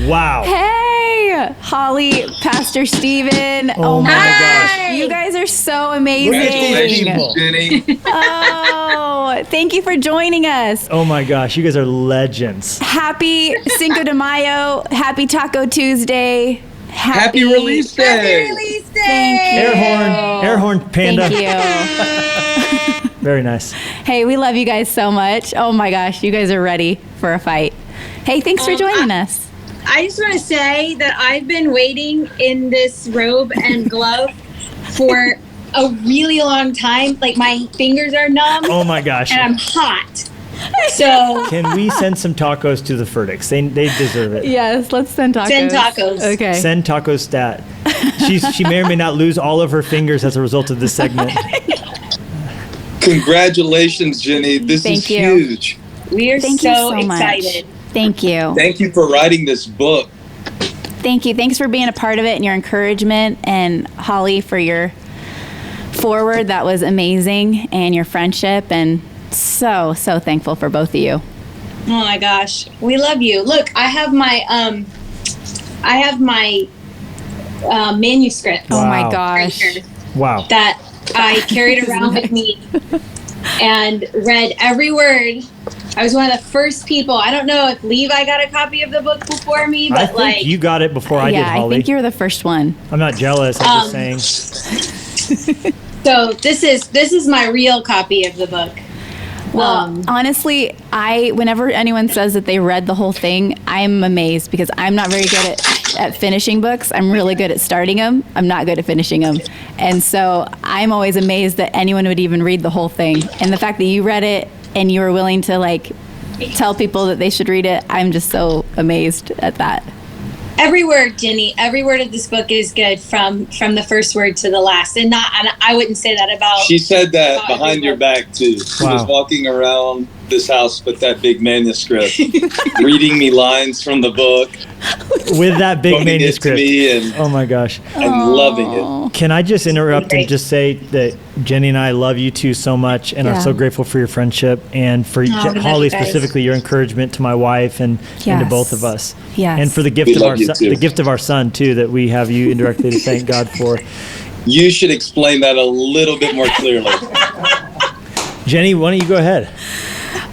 Wow. Hey, Holly, Pastor Steven. Oh my gosh. You guys are so amazing. Congratulations, Jennie. Oh, thank you for joining us. Oh my gosh, you guys are legends. Happy Cinco de Mayo. Happy Taco Tuesday. Happy release day. Happy release day. Thank you. Air horn, panda. Thank you. Very nice. Hey, we love you guys so much. Oh my gosh, you guys are ready for a fight. Hey, thanks for joining us. I just want to say that I've been waiting in this robe and glove for a really long time. Like, my fingers are numb. Oh my gosh. And I'm hot. So Can we send some tacos to the Furticks? They deserve it. Yes, let's send tacos. Send tacos. Okay. Send taco stat. She may or may not lose all of her fingers as a result of this segment. Congratulations, Jennie. This is Thank you. huge. we are Thank you so so much. excited. Thank you. Thank you for writing this book. Thank you. Thanks for being a part of it and your encouragement. And Holly, for your forward. That was amazing. And your friendship. And so thankful for both of you. Oh my gosh, we love you. Look, I have my manuscript Oh my Wow. right gosh. here Wow. that I carried around with me and read every word. I was one of the first people. I don't know if Levi got a copy of the book before me, I but think you got it before I did, Yeah, I Holly. think you were the first one. I'm not jealous. I'm just saying. so this is my real copy of the book. Well, honestly, whenever anyone says that they read the whole thing, I'm amazed because I'm not very good at finishing books. I'm really good at starting them. I'm not good at finishing them. And so I'm always amazed that anyone would even read the whole thing. And the fact that you read it and you were willing to tell people that they should read it, I'm just so amazed at that. Every word, Jennie, every word of this book is good from the first word to the last. And I wouldn't say that about. She said that behind your back, too. She Wow. was walking around this house with that big manuscript, reading me lines from the book, With that big quoting it to manuscript. me, and Oh my gosh. loving it. Can I just interrupt and just say that Jennie and I love you two so much and are Yeah. so grateful for your friendship and for we love Holly you guys. specifically, your encouragement to my wife and to Yes. both of us. Yes. And for the gift We of love our you son, too. the gift of our son too, that we have you indirectly to thank God for. You should explain that a little bit more clearly. Jennie, why don't you go ahead?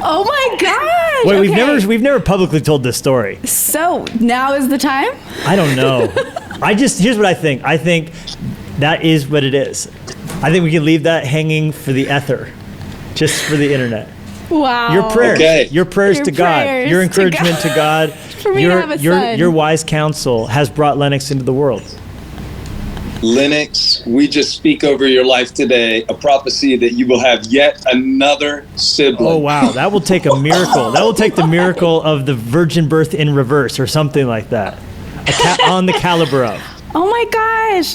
Oh my gosh. Wait, okay. we've never publicly told this story. So now is the time? I don't know. Here's what I think. I think that is what it is. I think we can leave that hanging for the ether, just for the internet. Wow. Your prayers, Okay. your prayers Your to God, prayers your to encouragement to God, For me to have a son. your wise counsel has brought Lennox into the world. Lennox, we just speak over your life today, a prophecy that you will have yet another sibling. Oh wow, that will take a miracle. That will take the miracle of the virgin birth in reverse or something like that. On the caliber of. Oh my gosh.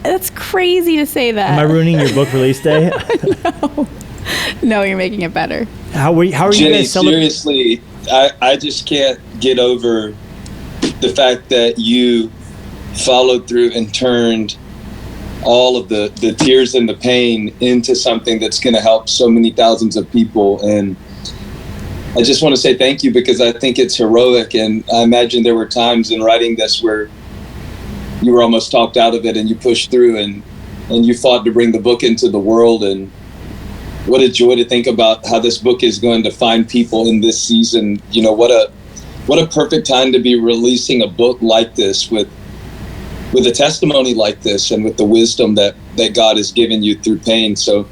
That's crazy to say that. Am I ruining your book release day? No, you're making it better. How are you Jennie, guys celebrating? seriously, I just can't get over the fact that you followed through and turned all of the tears and the pain into something that's going to help so many thousands of people. And I just want to say thank you because I think it's heroic. And I imagine there were times in writing this where you were almost talked out of it and you pushed through and you fought to bring the book into the world. And what a joy to think about how this book is going to find people in this season. You know, what a perfect time to be releasing a book like this with a testimony like this and with the wisdom that God has given you through pain. So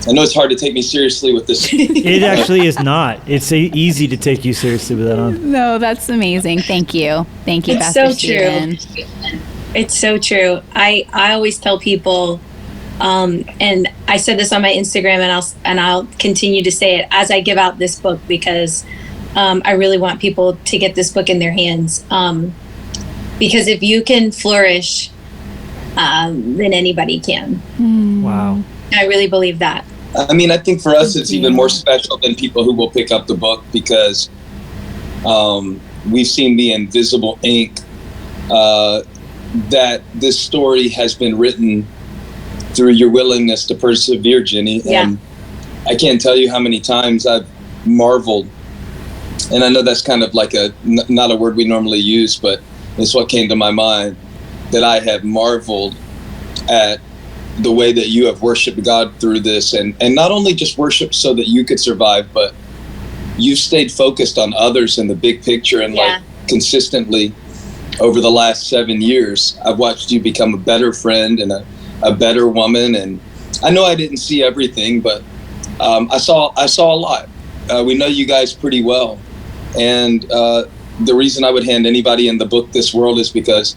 I know it's hard to take me seriously with this. It actually is not. It's easy to take you seriously with that on. No, that's amazing. Thank you. Thank you, It's Pastor so Steven. true. It's so true. I always tell people, and I said this on my Instagram, and I'll continue to say it as I give out this book because I really want people to get this book in their hands. Because if you can flourish, then anybody can. Wow. I really believe that. I mean, I think for us, it's even more special than people who will pick up the book because we've seen the invisible ink that this story has been written through your willingness to persevere, Jennie. Yeah. And I can't tell you how many times I've marveled and I know that's kind of like not a word we normally use, but it's what came to my mind, that I have marveled at the way that you have worshiped God through this, and not only just worship so that you could survive, but you've stayed focused on others in the big picture, and like consistently over the last 7 years, I've watched you become a better friend and a better woman. And I know I didn't see everything, but I saw a lot. We know you guys pretty well, and the reason I would hand anybody in the book This World is because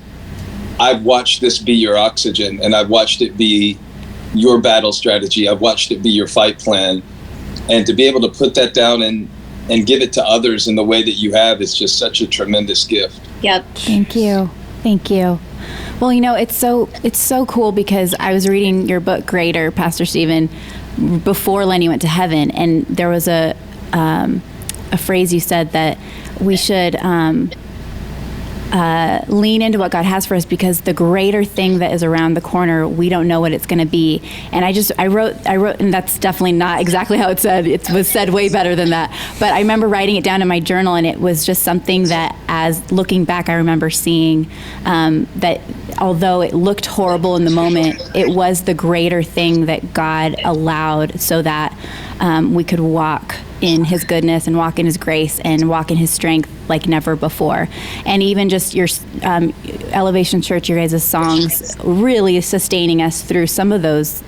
I've watched this be your oxygen, and I've watched it be your battle strategy. I've watched it be your fight plan, and to be able to put that down and give it to others in the way that you have is just such a tremendous gift. Yep. Thank you. Well, it's so cool because I was reading your book Greater, Pastor Stephen, before Lenny went to heaven, and there was a phrase you said that we should lean into what God has for us, because the greater thing that is around the corner, we don't know what it's going to be. And I wrote, and that's definitely not exactly how it said. It was said way better than that. But I remember writing it down in my journal, and it was just something that, as looking back, I remember seeing that although it looked horrible in the moment, it was the greater thing that God allowed so that we could walk in his goodness and walk in his grace and walk in his strength like never before. And even just your Elevation Church, your guys' songs really sustaining us through some of those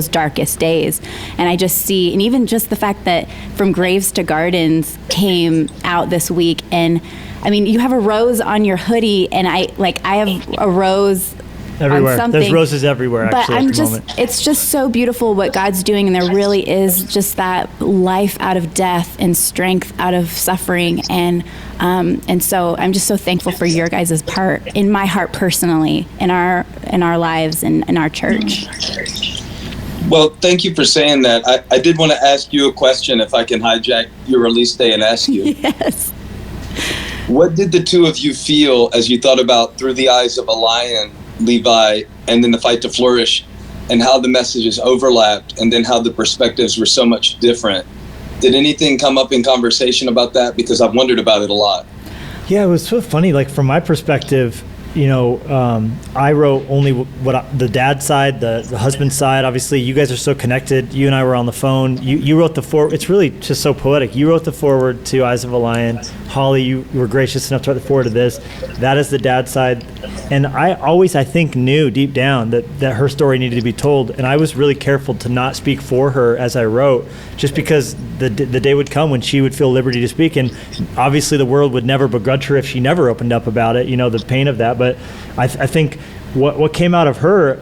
darkest days. And I just see, and even just the fact that From Graves to Gardens came out this week, and I mean, you have a rose on your hoodie, and I have a rose everywhere. Something. There's roses everywhere, actually, but at the moment. It's just so beautiful what God's doing, and there really is just that life out of death and strength out of suffering, and so I'm just so thankful for your guys' part in my heart personally, in our lives and in our church. Well, thank you for saying that. I did want to ask you a question, if I can hijack your release day and ask you. Yes. What did the two of you feel as you thought about Through the Eyes of a Lion, Levi, and then The Fight to Flourish, and how the messages overlapped, and then how the perspectives were so much different? Did anything come up in conversation about that? Because I've wondered about it a lot. Yeah, it was so funny. Like, from my perspective, I wrote only the dad side, the husband side. Obviously, you guys are so connected. You and I were on the phone. You wrote the foreword. It's really just so poetic. You wrote the foreword to Eyes of a Lion. Holly, you were gracious enough to write the foreword to this. That is the dad side. And I always, I think, knew deep down that her story needed to be told. And I was really careful to not speak for her as I wrote, just because the day would come when she would feel liberty to speak. And obviously the world would never begrudge her if she never opened up about it, the pain of that. But I think what came out of her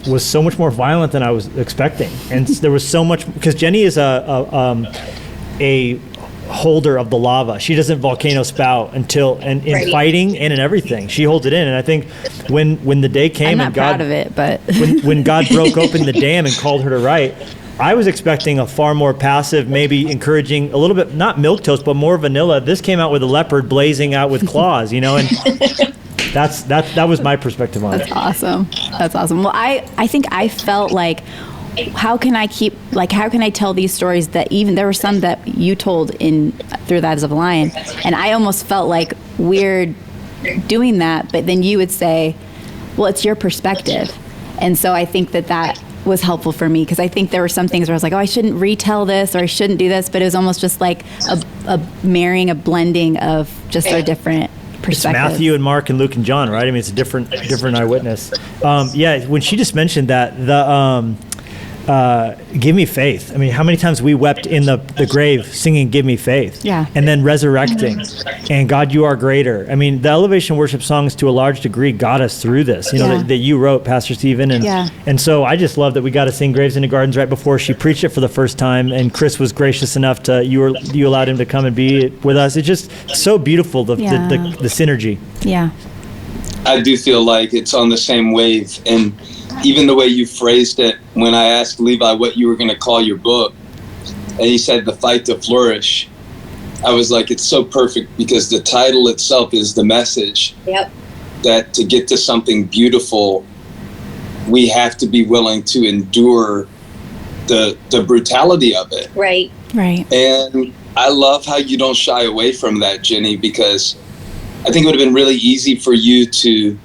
was so much more violent than I was expecting. And there was so much, because Jennie is a holder of the lava. She doesn't volcano spout in right. Fighting and in everything. She holds it in. And I think when the day came, I'm not and God, proud of it, but when God broke open the dam and called her to write, I was expecting a far more passive, maybe encouraging, a little bit, not milquetoast, but more vanilla. This came out with a leopard blazing out with claws, and that was my perspective on it. That's awesome. Well, I think I felt like, how can I tell these stories that even there were some that you told in Through the Eyes of a Lion, and I almost felt like weird doing that, but then you would say, well, it's your perspective. And so I think that was helpful for me, because I think there were some things where I was like, oh, I shouldn't retell this, or I shouldn't do this, but it was almost just like a marrying, a blending of just our different perspectives. It's Matthew and Mark and Luke and John, right? I mean, it's a different eyewitness. When she just mentioned that, give me faith. I mean, how many times we wept in the grave singing "Give Me Faith," and then resurrecting, and God, you are greater. I mean, the elevation worship songs to a large degree got us through this. That you wrote, Pastor Stephen, and so I just love that we got to sing "Graves into Gardens" right before she preached it for the first time, and Chris was gracious enough to you allowed him to come and be with us. It's just so beautiful the synergy. Yeah, I do feel like it's on the same wave, and even the way you phrased it, when I asked Levi what you were going to call your book, and he said The Fight to Flourish, I was like, it's so perfect, because the title itself is the message. Yep. That to get to something beautiful, we have to be willing to endure the brutality of it. Right. And I love how you don't shy away from that, Jennie, because I think it would have been really easy for you to,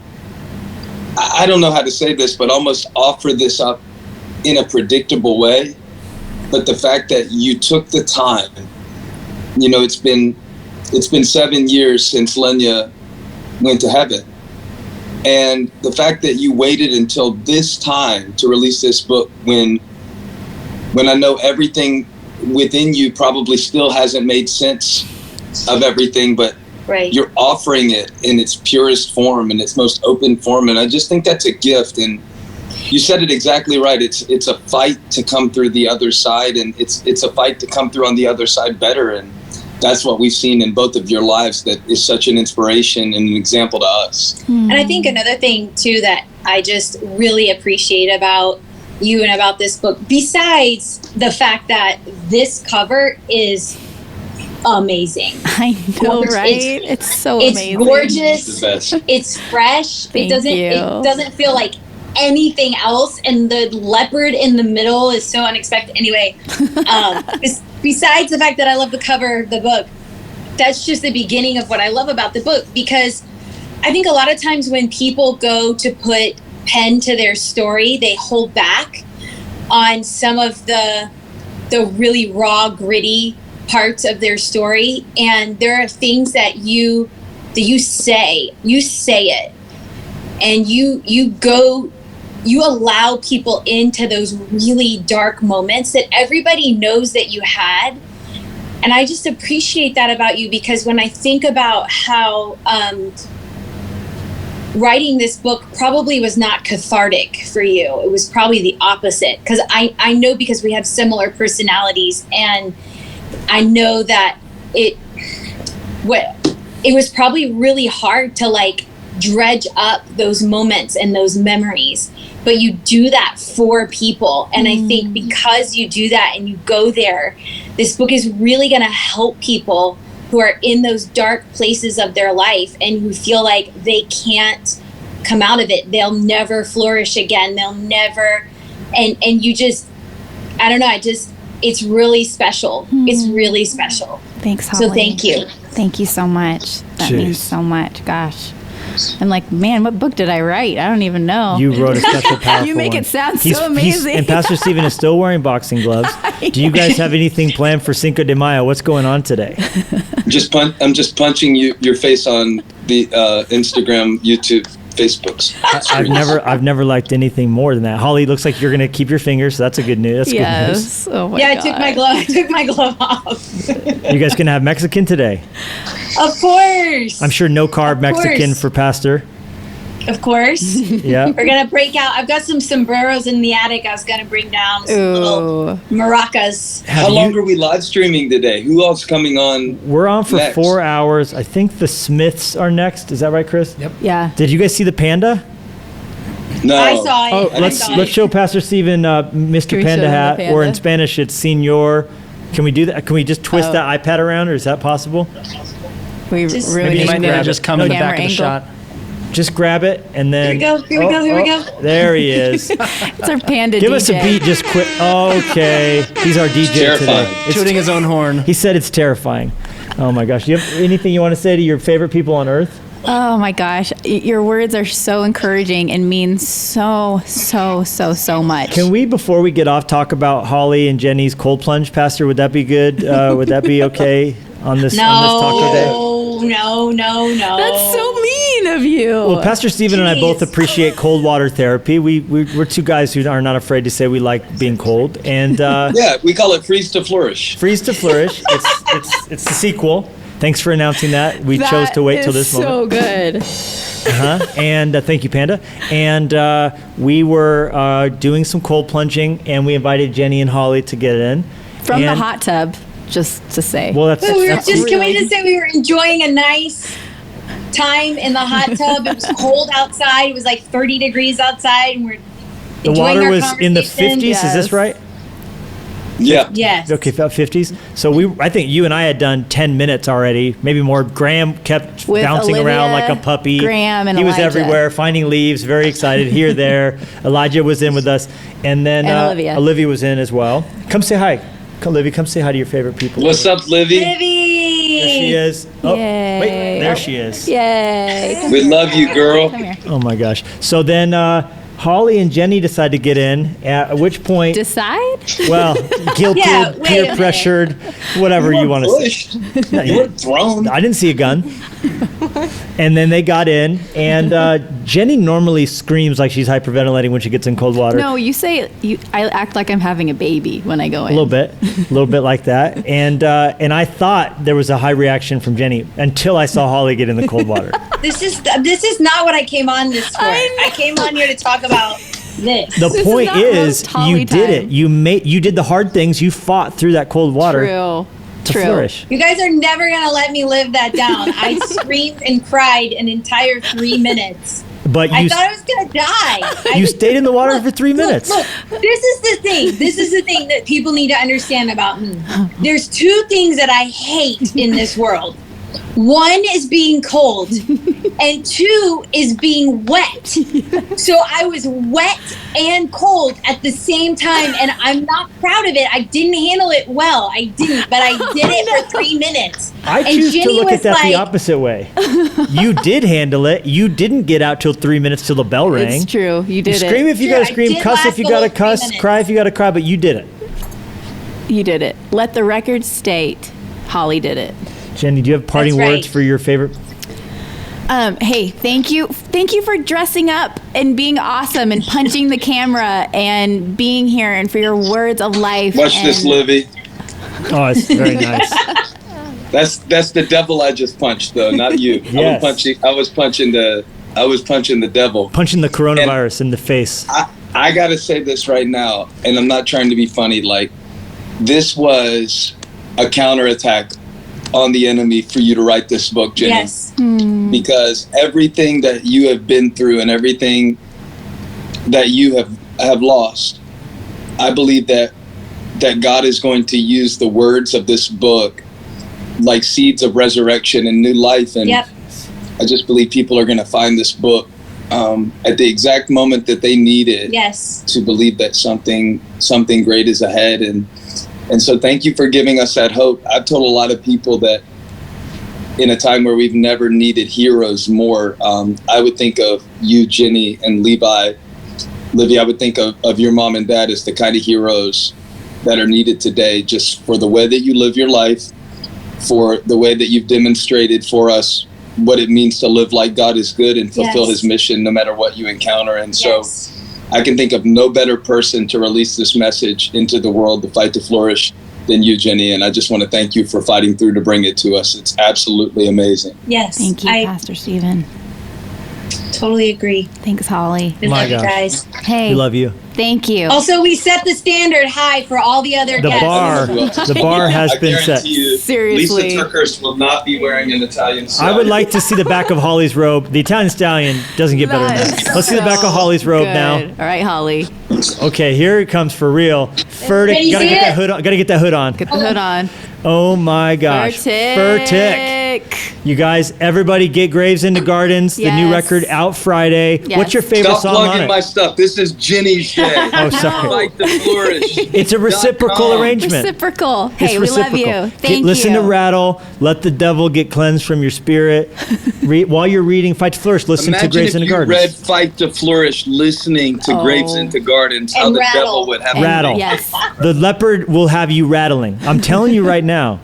I don't know how to say this, but almost offer this up in a predictable way. But the fact that you took the time, you know, it's been 7 years since Lenya went to heaven. And the fact that you waited until this time to release this book when I know everything within you probably still hasn't made sense of everything, but you're offering it in its purest form, in its most open form. And I just think that's a gift. And you said it exactly right. It's a fight to come through the other side, and it's a fight to come through on the other side better. And that's what we've seen in both of your lives that is such an inspiration and an example to us. And I think another thing too that I just really appreciate about you and about this book, besides the fact that this cover is amazing. I know, right? It's so amazing. It's gorgeous. It's the best. It's fresh. Thank It doesn't feel like anything else, and the leopard in the middle is so unexpected. Anyway, besides the fact that I love the cover of the book, that's just the beginning of what I love about the book, because I think a lot of times when people go to put pen to their story, they hold back on some of the really raw, gritty parts of their story. And there are things that you say it, and you allow people into those really dark moments that everybody knows that you had. And I just appreciate that about you, because when I think about how writing this book probably was not cathartic for you, it was probably the opposite. Because I know, because we have similar personalities, and I know that it was probably really hard to like dredge up those moments and those memories, but you do that for people. And I think because you do that and you go there, this book is really going to help people who are in those dark places of their life and who feel like they can't come out of it. They'll never flourish again. They'll never, and you just, I don't know, it's really special. It's really special. Thanks, Holly. So thank you. Thank you so much. That means so much. Gosh. I'm like, man, what book did I write? I don't even know. You wrote a special, powerful You make one. it sound so amazing. And Pastor Stephen is still wearing boxing gloves. Do you guys have anything planned for Cinco de Mayo? What's going on today? I'm just punching your face on the Instagram, YouTube, Facebooks. I've never liked anything more than that. Holly, looks like you're going to keep your fingers. So that's a good news. That's good news. Oh my God. I took my glove off. You guys going to have Mexican today? Of course. I'm sure no carb Mexican for Pastor. Of course. Yeah. We're going to break out. I've got some sombreros in the attic. I was going to bring down some little maracas. How long are we live streaming today? Who else coming on? We're on for next? 4 hours. I think the Smiths are next. Is that right, Chris? Yep. Yeah. Did you guys see the panda? No. I saw it. Oh, let's show Pastor Stephen Mr. Can we Panda show him hat, the or in panda? Spanish it's Señor. Can we do that? Can we just twist that iPad around, or is that possible? We Just- really Maybe you just might need grab to it. just come in the Camera back of the angle. shot. Just grab it and then. Here we go. There he is. It's our panda Give DJ. us a beat, just quick. Okay, he's our DJ Terrifying. today. Tooting his own horn. He said it's terrifying. Oh my gosh! Do you have anything you want to say to your favorite people on earth? Oh my gosh. Your words are so encouraging and mean so much. Can we, before we get off, talk about Holly and Jennie's cold plunge, Pastor? Would that be good? Would that be okay on this taco day? No. That's so mean of you. Well, Pastor Stephen and I both appreciate cold water therapy. We're two guys who are not afraid to say we like being cold. And Yeah, we call it Freeze to Flourish. Freeze to Flourish. It's the sequel. Thanks for announcing that. We chose to wait till this moment. So good. And thank you, Panda. And we were doing some cold plunging, and we invited Jennie and Holly to get in. From the And- hot tub, just to say. Well, that's Can we just really- say we were enjoying a nice time in the hot tub? It was cold outside. It was like 30 degrees outside, and we're the enjoying water our was in the conversation. 50s. Is Yes. this right? Yeah. Yes. Okay, about 50s. So I think you and I had done 10 minutes already, maybe more. Graham kept With bouncing Olivia, around like a puppy. Graham and he was Elijah. everywhere, finding leaves, very excited here, there. Elijah was in with us, and then And Olivia was in as well. Come say hi. Olivia, come say hi to your favorite people. What's up, Livy? There she is. Oh, Yay. wait, there she is. Yay. We love you, girl. Come here. Oh my gosh. So then Holly and Jennie decided to get in, at which point, Decide? well, guilted, Yeah, wait a peer minute. pressured, whatever you want to say. Pushed. You were thrown. I didn't see a gun. And then they got in, and Jennie normally screams like she's hyperventilating when she gets in cold water. No, I act like I'm having a baby when I go in. A little bit like that. And I thought there was a high reaction from Jennie until I saw Holly get in the cold water. This is not what I came on this for. I came on here to talk about this. The This point is not is, roast Holly you did time. it. You did the hard things. You fought through that cold water True. to True. flourish. You guys are never gonna let me live that down. I screamed and cried an entire 3 minutes. But I you thought I was gonna die. you stayed in the water for 3 minutes. Look, this is the thing. This is the thing that people need to understand about me. There's two things that I hate in this world. One is being cold, and two is being wet. So I was wet and cold at the same time, and I'm not proud of it. I didn't handle it well. I didn't, but I did it for 3 minutes. I And choose to Jennie look at was that the like- opposite way. You did handle it. You didn't get out till 3 minutes till the bell rang. It's true. You did Scream it. if you Sure, gotta I scream, did cuss if last you the gotta whole 3 cuss, minutes. cry if you gotta cry, but you did it. You did it. Let the record state Holly did it. Jennie, do you have parting That's right. words for your favorite? Hey, thank you for dressing up and being awesome and punching the camera and being here and for your words of life. Watch this, and- Livy. Oh, it's very nice. That's the devil I just punched, though, not you. Yes. I was punching the devil. Punching the coronavirus in the face. I gotta say this right now, and I'm not trying to be funny. Like, this was a counterattack on the enemy for you to write this book, Jennie. Yes. Because everything that you have been through and everything that you have lost, I believe that God is going to use the words of this book like seeds of resurrection and new life. And Yep. I just believe people are going to find this book at the exact moment that they need it. Yes. To believe that something great is ahead. And so thank you for giving us that hope. I've told a lot of people that in a time where we've never needed heroes more, I would think of you, Jennie, and Levi. Livy, I would think of your mom and dad as the kind of heroes that are needed today, just for the way that you live your life, for the way that you've demonstrated for us what it means to live like God is good and fulfill Yes. his mission no matter what you encounter. And so Yes. I can think of no better person to release this message into the world, to fight to flourish, than you, Jennie. And I just want to thank you for fighting through to bring it to us. It's absolutely amazing. Yes. Thank you, I Pastor Stephen. totally agree. Thanks, Holly. We My love you gosh. guys. Hey, We love you. thank you. Also, we set the standard high for all the other The guests. bar has I been set. guarantee you, Seriously. Lisa Turkhurst will not be wearing an Italian I stallion. would like to see the back of Holly's robe. The Italian stallion doesn't get better than that. Let's see the back of Holly's robe now. Good. All right, Holly. Okay, here it comes for real. Furtick, Can you gotta see get that it? hood on. Gotta get that hood on. Get the hood on. Oh my gosh. Furtick. You guys, everybody get Graves into Gardens. The new Yes. record out Friday. Yes. What's your favorite Stop song on plugging it? my stuff. This is Jennie's day. Oh, sorry. Fight to flourish. It's a reciprocal .com. arrangement. Reciprocal. It's Hey, we love reciprocal. you. Thank Listen you. to Rattle. Let the devil get cleansed from your spirit. While you're reading Fight to Flourish, listen to Imagine Graves if into you Gardens. read Fight to Flourish listening to Graves into Gardens, how And the Rattle. devil would have Rattle. Yes. The leopard will have you rattling. I'm telling you right now.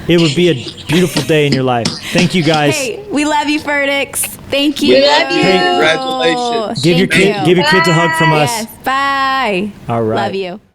It would be a beautiful day in your life. Thank you guys. Hey, we love you, Furticks. Thank you. We love you. Congratulations. Give your Thank you. kid, give your kids a hug from us. Yes. Bye. All right. Love you.